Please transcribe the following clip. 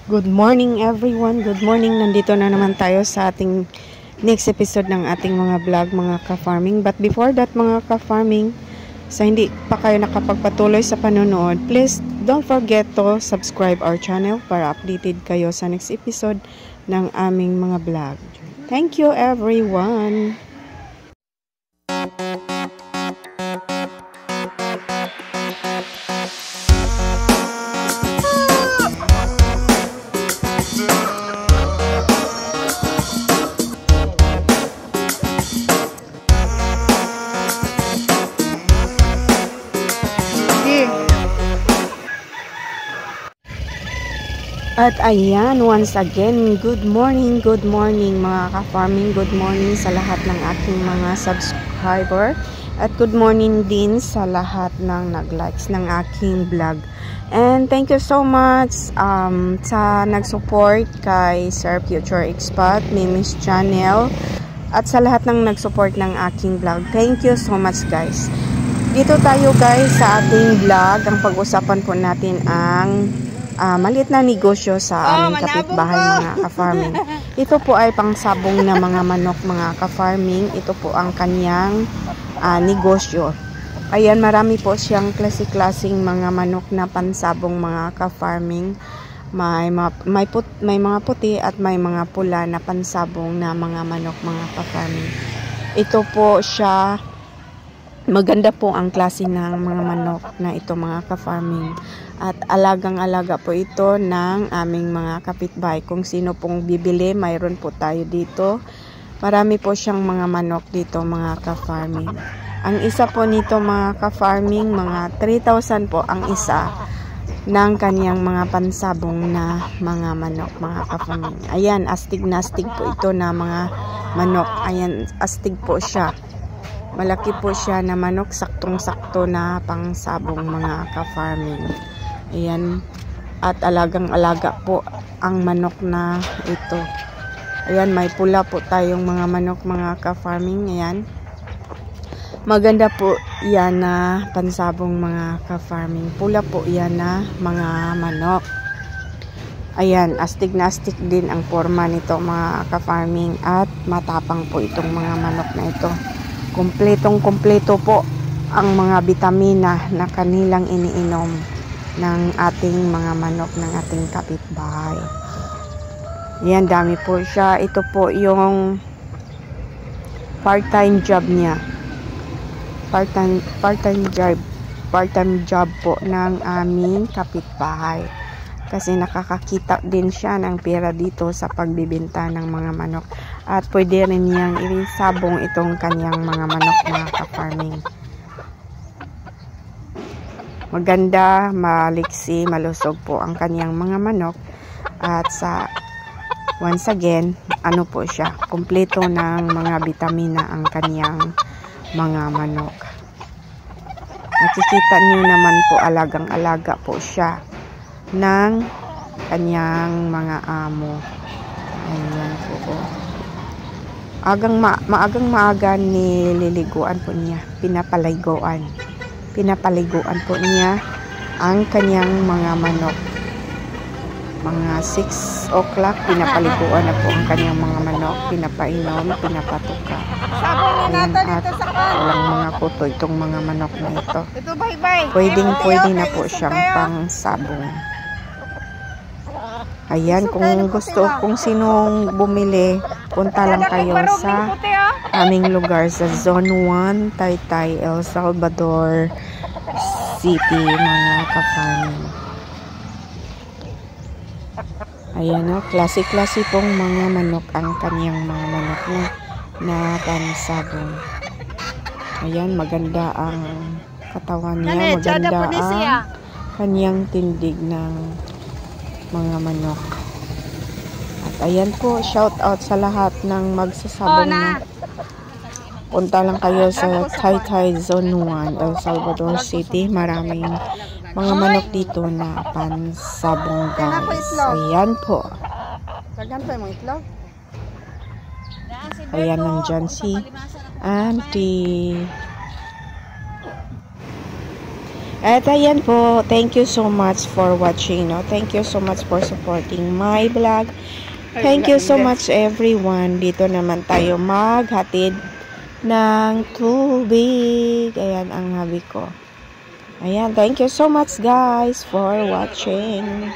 Good morning everyone, good morning. Nandito na naman tayo sa ating next episode ng ating mga vlog, mga ka-farming. But before that mga ka-farming, sa hindi pa kayo nakapagpatuloy sa panonood, please don't forget to subscribe our channel para updated kayo sa next episode ng aming mga vlog. Thank you everyone! At ayan, once again, good morning mga ka-farming, good morning sa lahat ng aking mga subscriber at good morning din sa lahat ng nag-likes ng aking vlog. And thank you so much sa nag-support kay Sir Future Expat, ni Miss Channel, at sa lahat ng nag-support ng aking vlog. Thank you so much guys. Dito tayo guys sa ating vlog, ang pag-usapan po natin ang maliit na negosyo sa aming kapitbahay mga ka-farming. Ito po ay pangsabong na mga manok mga ka-farming. Ito po ang kanyang negosyo. Ayan, marami po siyang klase-klaseng mga manok na pansabong mga ka-farming. May mga puti at may mga pula na pansabong na mga manok mga ka-farming. Ito po siya. Maganda po ang klase ng mga manok na ito mga ka-farming. At alagang-alaga po ito ng aming mga kapitbahay. Kung sino pong bibili, mayroon po tayo dito. Marami po siyang mga manok dito mga ka-farming. Ang isa po nito mga ka-farming, mga 3,000 po ang isa ng kaniyang mga pansabong na mga manok mga ka-farming. Ayan, astig na astig po ito na mga manok. Ayan, astig po siya. Malaki po siya na manok, saktong-sakto na pangsabong mga ka-farming. Ayan, at alagang-alaga po ang manok na ito. Ayan, may pula po tayong mga manok mga ka-farming. Ayan, maganda po yan na pansabong mga ka-farming. Pula po yan na mga manok. Ayan, astig na astig din ang forma nito mga ka-farming. At matapang po itong mga manok na ito. Kompletong-kompleto po ang mga bitamina na kanilang iniinom ng ating mga manok ng ating kapitbahay. Yan, dami po siya. Ito po yung part-time job niya. Part-time job po ng aming kapitbahay. Kasi nakakakita din siya ng pera dito sa pagbibenta ng mga manok. At pwede rin niyang irisabong itong kanyang mga manok mga ka-farming. Maganda, maliksi, malusog po ang kanyang mga manok. At once again, ano po siya, kumpleto ng mga bitamina ang kanyang mga manok. Nakikita niyo naman po, alagang-alaga po siya ng kanyang mga amo. Ayan po. Maaga nililiguan po niya, pinapaliguan po niya ang kanyang mga manok. Mga 6 o'clock pinapaliguan na po ang kanyang mga manok, pinapainom, pinapatuka. Ayan, at walang mga kuto itong mga manok na ito. Pwede na po siyang pangsabong. Ayan, kung sinong bumili, punta lang kayo sa aming lugar sa Zone 1, Taytay, El Salvador City, mga ka-farming. Ayan o, klase-klase pong mga manok ang kanyang mga manok na pansabong. Ayan, maganda ang katawan niya, maganda ang kanyang tindig ng mga manok. At ayan po, shout out sa lahat ng magsasabong na. Punta lang kayo sa Taytay Zone 1, El Salvador City. Maraming mga manok dito na pansabong guys. Ayan po. Ayan, nandyan si Auntie. At ayan po, thank you so much for watching, no? Thank you so much for supporting my vlog. Thank you so much everyone. Dito naman tayo maghatid ng tubig. Ayan ang habi ko. Ayan, thank you so much guys for watching.